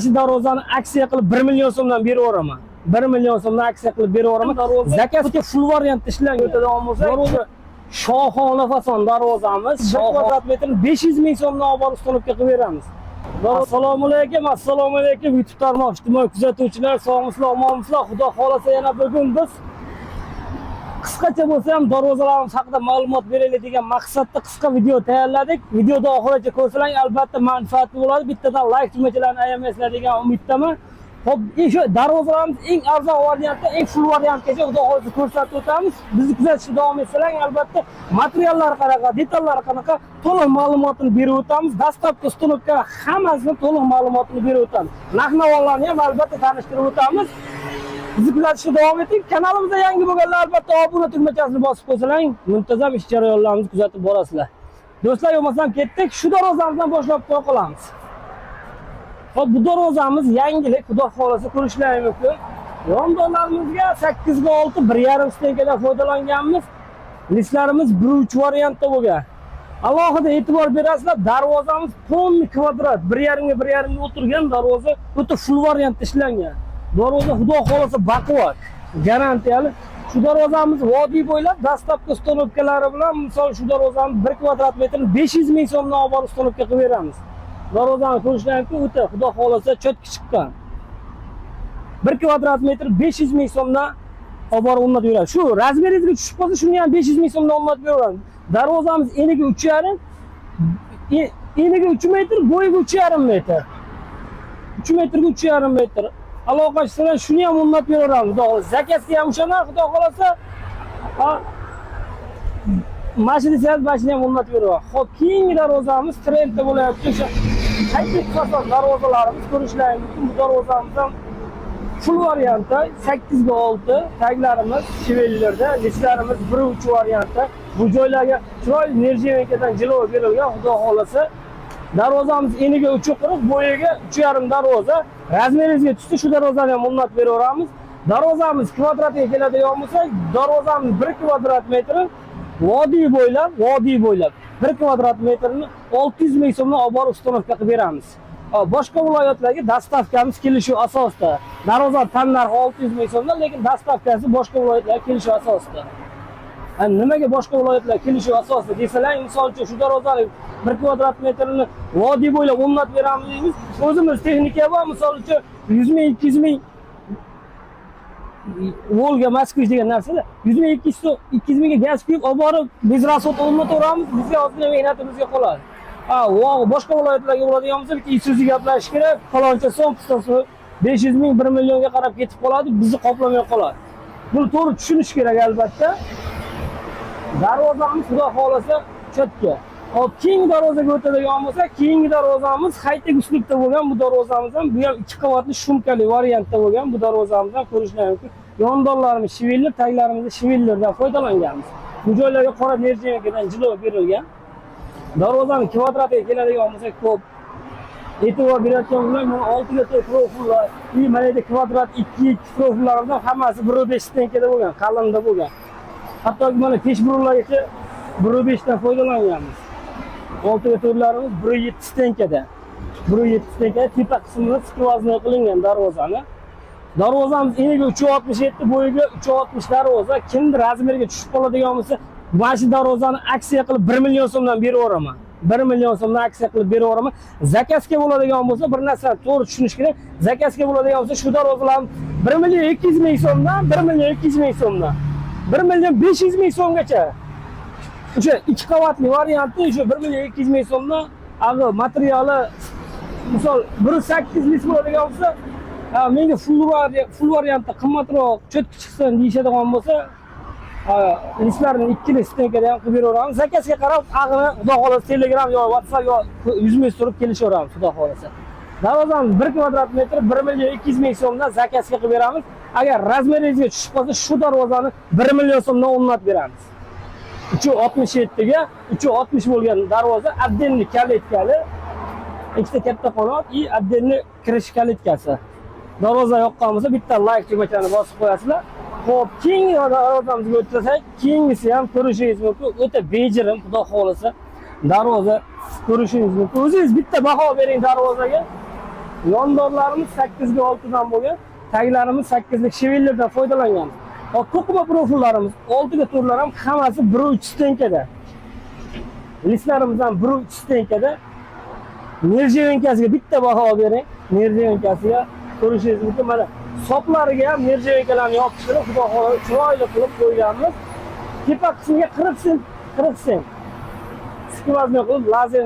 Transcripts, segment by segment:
Shu darvozani aksiya qilib 1 million so'mdan berib yuboraman. 1 million so'mdan aksiya qilib berib yuboraman. Zakazga full variant ishlangan o'tadigan bo'lsa, shohona fason darvozamiz 1 kvadrat metr 500 ming so'mdan olib borib ustunovka qilib beramiz. Assalomu alaykum, assalomu alaykum YouTube tarmoq ijtimoiy kuzatuvchilar, sog'misizlar, omonmisizlar? Xudo xolasa yana bugun biz qisqacha bo'lsa ham darvozalarimiz haqida ma'lumot beraylik degan maqsadda qisqa video tayyorladik. Videoni oxirigacha ko'rsalar albatta manfaatli bo'ladi. Bittadan like tumachilarni ayamaysizlar degan umiddaman. Xo'p, shu darvozalarimiz eng arzon variantda, eng full variantgacha xudo xolasa ko'rsatib o'tamiz. Bizni kuzatishda davom etsalar, albatta materiallar qanaqa, detallar qanaqa to'liq ma'lumotini berib o'tamiz. Dastlabki ustunovka hammasini to'liq ma'lumotini berib o'tamiz. Narx-navolarni ham albatta tanishtirib o'tamiz. Bizni kuzatishda davom eting. Kanalimizga yangi bo'lganlar albatta obuna tugmachasini bosib qo'ysalar, muntazam ish jarayonlarimizni kuzatib borasizlar. Do'stlar, yo'lmasam ketdik. Shu darvozamizdan boshlab qo'ya qolamiz. Hop, bu darvozamiz yangilik, xudo xolasa ko'rishlaringiz mumkin. Yondonlarimizga 8 ga 6 1,5 stenkadan foydalanganmiz. Listlarimiz 1.3 variantda bo'lgan. Alohida e'tibor berasizlar, darvozamiz polni kvadrat, 1,5 ga 1,5 ga o'tirgan darvoza, o'ta full variantda ishlangan. Darvoza xudo xolasa baquvvat, garantiyali. Shu darvozamiz vodiy bo'ylab dastlabki ustunovkalari bilan, misol shu darvozamiz 1 kvadrat metr 500 ming so'mdan olib borib ustunovka qilib beramiz. Darvozani ko'rishlaringiz o'ta xudo xolasa cho'tki chiqqan. 1 kvadrat metr 500 ming so'mdan olib borib o'rnatib beradi. Shu razmeringizga tushib qolsa, shuni ham 500 ming so'mdan o'rnatib beramiz. Darvozamiz eniga 3,5, eniga 3 metr, bo'yiga 3,5 metr. 3 metrga 3,5 metr. Aloqachisidan shuni ham o'rnatib beramiz. Xudo xolasa zakazga ham o'shana, xudo xolasa mashinasiz mashina ham o'rnatib beramiz. Xo'p, keyingi darvozamiz trendda bo'layapti. O'sha qaytik fason darvozalarimiz ko'rishlaringiz mumkin. Bu darvozamiz ham full variantda 8 ga 6, taglarimiz shivellarda, listlarimiz 1.3 variantda. Bu joylarga chiroyli nerjiyevkadan jilov berilgan, xudo xolasa. Darvozamiz eniga 3,40, bo'yiga 3,5 darvoza. Razmeringizga tushsa, shu darvozani ham o'rnatib beraveramiz. Darvozamiz kvadratga keladigan bo'lsa, darvozamiz 1 kvadrat metr vodiy bo'ylab 1 kvadrat metrni 600 ming so'mdan olib borib ustunovka qilib beramiz. Boshqa viloyatlarga dastavkamiz kelishuv asosida. Darvoza tan narxi 600 ming so'mdan, lekin dastavkasi boshqa viloyatlarga kelishuv asosida. Nimaga boshqa viloyatlar kelishuv asosida desalar, misol uchun shu darvozani 1 kvadrat metrni vodiy bo'ylab o'rnatib beramiz deymiz. O'zimiz texnika bor, misol uchun 100 ming, 200 ming Volga, Moskvich degan narsalar 100 ming, 200 mingga gaz quyib olib borib biz rasot o'rnataveramiz, bizga ozgina mehnatimizga qoladi. Boshqa viloyatlarga bo'ladigan bo'lsa, bitta Isuzu gaplash kerak, faloncha so'm, pistasi 500 ming, 1 millionga qarab ketib qoladi, bizni qoplamay qoladi. Buni to'g'ri tushunish kerak albatta. Darvozamiz xudo xolasa cho'tka. Hop, keyingi darvozaga o'tadigan bo'lsa, keyingi darvozamiz high-tech uslubda bo'lgan. Bu darvozamiz ham bu ham 2 qavatli shumkali variantda bo'lgan. Bu darvozamizdan ko'rishlaringiz mumkin. Yondonlarimiz shivellar, taglarimizda shivellardan foydalanganmiz. Bu joylarga qora nerjiyevkadan jilov berilgan. Darvozaning kvadratiga keladigan bo'lsak, ko'p e'tibor berayotgan bilan 6 ga profillar, mana bu kvadrat 2 profillardan hammasi 1.5 stenkada bo'lgan, qalinda bo'lgan. Hatto mana peshburlargacha 1.5 dan foydalanganmiz. 6 ga to'rlarimiz 1.7 stenkada. 1.7 stenkada tepa qismida skvoznoy qilingan darvozani. Darvozamiz eniga 3,67, bo'yiga 3,60 darvoza. Kimdir razmeriga tushib qoladigan bo'lsa, mana shu darvozani aksiya qilib 1 million so'mdan berib yuboraman. 1 million so'mdan aksiya qilib berib yuboraman. Zakazga bo'ladigan bo'lsa, bir narsani to'g'ri tushunish kerak. Zakazga bo'ladigan bo'lsa, shu darvozalarni 1 million 200 ming so'mdan, 1 million 200 ming so'mdan, 1 million 500 ming so'mgacha. O'sha 2 qavatli variantda o'sha 1 million 200 ming so'mdan materiali misol 1.8 list bo'ladigan bo'lsa, menga full variantda qimmatroq cho'tki chiqsin deyishadigan bo'lsa, listlarni 2 listenkadan ham qilib beraveramiz. Zakazga qarab, xudo xolasa Telegram yo WhatsApp yo yuzma-yuz turib kelishaveramiz, xudo xolasa. Darvozamiz 1 kvadrat metr 1 million 200 ming so'mdan zakazga qilib beramiz. Agar razmeringizga tushib qolsa, shu darvozani 1 million so'mdan o'rnatib beramiz. 367 ga 360 bo'lgan darvoza, отдельный kalitkali, ikkita katta qanot и отдельный kirish kalitkasi. Darvoza yoqqan bo'lsa, bitta like tugmachani bosib qo'yasizlar. Xo'p, keyingi darvozamizga o'tsak, keyingisi ham ko'rishingiz mumkin. O'ta bejirim, xudo xolasa darvoza ko'rishingiz mumkin. O'zingiz bitta baho bering darvozaga. Yondorlarimiz 8 ga 6 dan bo'lgan. Taglarimiz 8 lik shivellerdan foydalangan. Hop, to'qima profillarimiz 6 ga turlar ham hammasi 1.3 stenkada. Listlarimiz ham 1.3 stenkada. Nerjevenkasiga bitta baho bering. Nerjevenkasiga ko'rishingiz mumkin. Mana soplariga ham nerjevenkalarni yopishtirib, xudo xohlasa chiroyli qilib qo'yganmiz. Tepa qismiga 40 sent skvazniy qilib lazer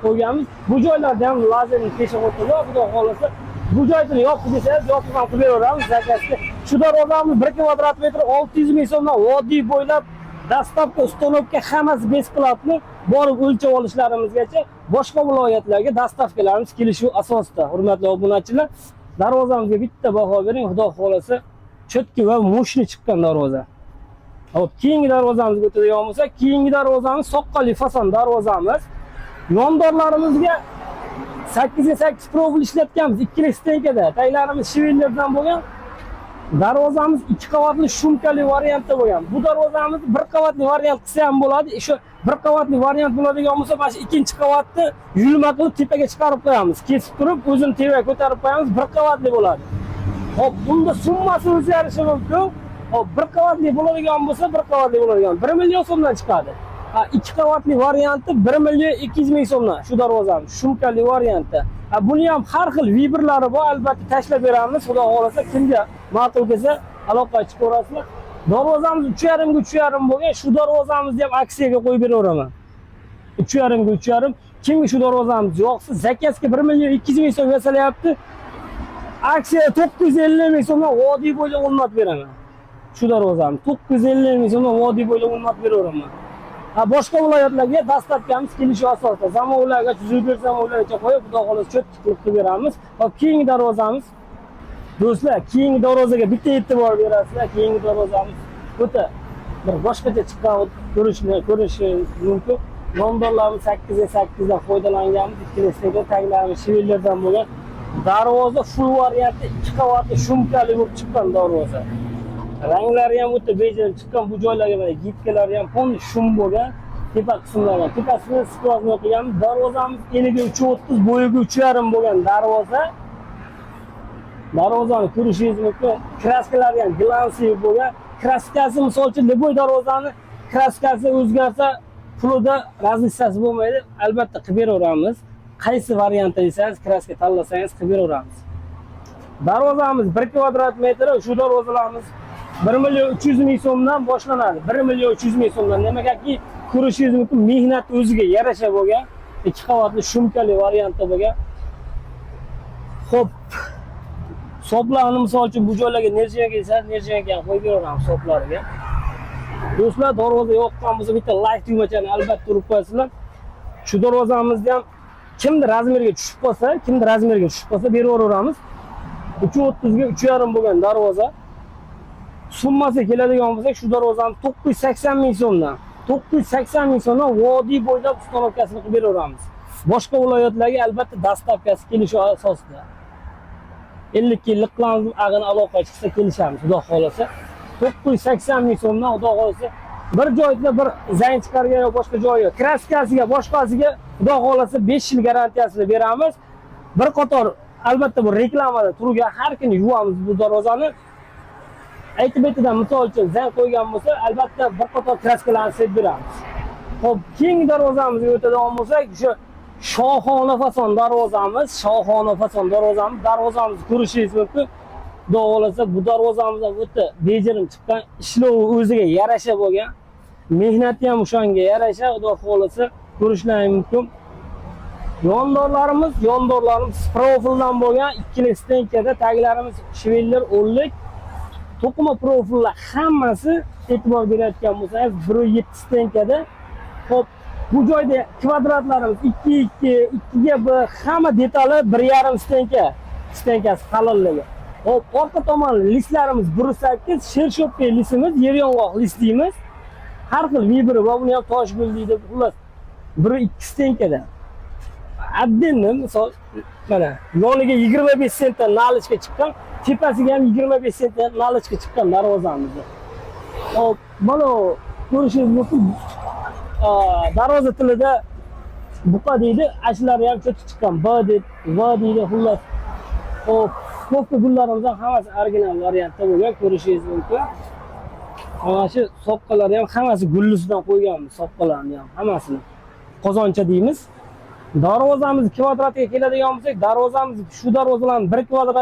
qo'yganmiz. Bu joylarda ham lazerni pesha qo'yib, xudo xohlasa bu joyni yopib desangiz, yopib ham qilib beramiz zakazga. Shu darvozamiz 1 kvadrat metr 600 ming so'mdan vodiy bo'ylab dastavka, uстановка hammasi besplatni borib o'lchab olishlarimizgacha boshqa viloyatlarga dastavkalarimiz kelishuv asosida. Hurmatli obunachilar, darvozamizga bitta baho bering, xudo xohlasa chotki va mo'shni chiqqan darvoza. Hop, keyingi darvozamizga o'tadigan bo'lsak, keyingi darvozamiz soqqali fason darvozamiz. Yondorlarimizga 8 ga 8 profil ishlatganmiz, 2 stenkada. Taglarimiz shivellerdan bo'lgan. Darvozamiz 2 qavatli shumkali variantda bo'lgan. Bu darvozamiz 1 qavatli variant qilsa ham bo'ladi. Shu 1 qavatli variant bo'ladigan bo'lsa, mana shu ikkinchi qavatni yulma qilib tepaga chiqarib qo'yamiz. Kesib turib, o'zini tepaga ko'tarib qo'yamiz, 1 qavatli bo'ladi. Hop, bunda summasi o'zgarishi mumkin. Hop, 1 qavatli bo'ladigan bo'lsa, 1 qavatli bo'ladigan 1 million so'mdan chiqadi. 2 qavatli varianti 1 million 200 ming so'mdan shu darvozamiz, shumkali varianti. Buni ham har xil vibrlari bor, albatta tashlab beramiz. Xudo xohlasa kimga ma'qul kelsa aloqa chiqib ko'rasizlar. Darvozamiz 3.5 ga 3.5 bo'lgan. Shu darvozamizni ham aksiyaga qo'yib beraveraman. 3.5 ga 3.5. Kimga shu darvozamiz yo'qsa, zakazga 1 million 200 ming so'm yasalyapti. Aksiya 950 ming so'mdan vodiy bo'ylab o'rnatib beraman. Shu darvozamiz 950 ming so'mdan vodiy bo'ylab o'rnatib beraveraman. Boshqa viloyatlarga dastavkamiz kelishuv asosida zamonlarga tuzib zamonlarga qo'yib, xudo xohlasa cho'tki qilib beramiz. Hop, keyingi darvozamiz. Do'stlar, keyingi darvozaga bitta e'tibor berasizlar. Keyingi darvozamiz o'ta bir boshqacha chiqqan ko'rishingiz mumkin. Yondorlarimiz 8 ga 8 dan foydalanganmiz. Ikkilasida taglarimiz shivellerdan bo'lgan. Darvoza full variantda 2 qavatli shumkali bo'lib chiqqan darvoza. Ranglari ham o'ta bejirim chiqqan. Bu joylarga mana gitkalari ham pon shum bo'lgan. Tepa qismlari, tepasini skvazniy qilganmiz. Darvozamiz eniga 3.30, bo'yiga 3.5 bo'lgan darvoza. Darvozani ko'rishingiz mumkin. Kraskalari ham glansiy bo'lgan. Kraskasi misol uchun Leboy darvozani kraskasi o'zgarsa, pulida razlitsasi bo'lmaydi. Albatta qilib beraveramiz. Qaysi variantda desangiz, kraska tanlasangiz qilib beraveramiz. Darvozamiz 1 kvadrat metr, shu darvozalarimiz 1 million 300 ming so'mdan boshlanadi. 1 million 300 ming so'mdan. Nimaga-ki, ko'rishingiz mumkin, mehnat o'ziga yarasha bo'lgan, 2 qavatli shumkali variantda bo'lgan. Xo'p. Soplarni misol uchun bu joylarga nerjevenka esa, nerjevenka qo'yib beramiz soplariga. Do'stlar, darvoza yoqqan bo'lsa, bitta like tugmachani albatta urib qo'yasizlar. Shu darvozamizni ham kimdir razmeriga tushib qolsa, beraveramiz. 3.30 ga 3.5 bo'lgan darvoza. Summasi keladigan bo'lsak, shu darvozani 980 ming so'mdan. 980 ming so'mdan vodiy bo'ylab ustanovkasini qilib beraveramiz. Boshqa viloyatlarga albatta dastavkasi kelishuv asosida. 50 yillik qilamiz, ag'in aloqa chiqsa kelishamiz, xudo xolasa. 980 ming so'mdan, xudo xolasa, bir joyda bir zayn chiqargan yoki boshqa joyi, kraskasiga, boshqasiga xudo xolasa 5 yil garantiyasini beramiz. Bir qator albatta bu reklamada turgan har kuni yuvamiz bu darvozani. Aytib aytdan misol uchun zayn qo'ygan bo'lsa, albatta bir qator kraskalarni sepib beramiz. Xo'p, keyingi darvozamizga o'tadigan bo'lsak, shu Shohona fason darvozamiz, darvozamizni ko'rishingiz mumkin. Xudo xolasa, bu darvozamiz o'ta bejirim chiqqan, ishlovi o'ziga yarasha bo'lgan, mehnati ham o'shanga yarasha, xudo xolasa ko'rishlaringiz mumkin. Yondorlarimiz profildan bo'lgan, 2 stenkada, taglarimiz shiveller o'nlik. To'qima profillar hammasi e'tibor berayotgan bo'lsangiz 1.7 stenkada. Xo'p, bu joyda kvadratlarimiz 2 ga 1, hamma detali 1.5 stenkasi qalinligi. Hop, orqa tomon listlarimiz 1.8, shershopli listimiz, yer yong'oq listimiz. Har xil vibri va buni ham tosh gul deydi. Xullas 1.2 stenkada. Addenni misol mana yoniga 25 sentdan nalichga chiqqan, tepasiga ham 25 sentdan nalichga chiqqan darvozamizni. Hop, mana ko'rishingiz mumkin. Darvoza tilida buqa deydi, ashlari ham cho'tib chiqqan. B deydi, xullas Hop, ko'pda gullarimiz ham hammasi original variantda bo'lgan, ko'rishingiz mumkin. Mana shu soqqalari ham hammasi gullisidan qo'yganmiz, soqqalarni ham hammasini. Qozoncha deymiz. Darvozamiz kvadratiga keladigan bo'lsak, darvozamiz shu darvozalarning 1 kvadrat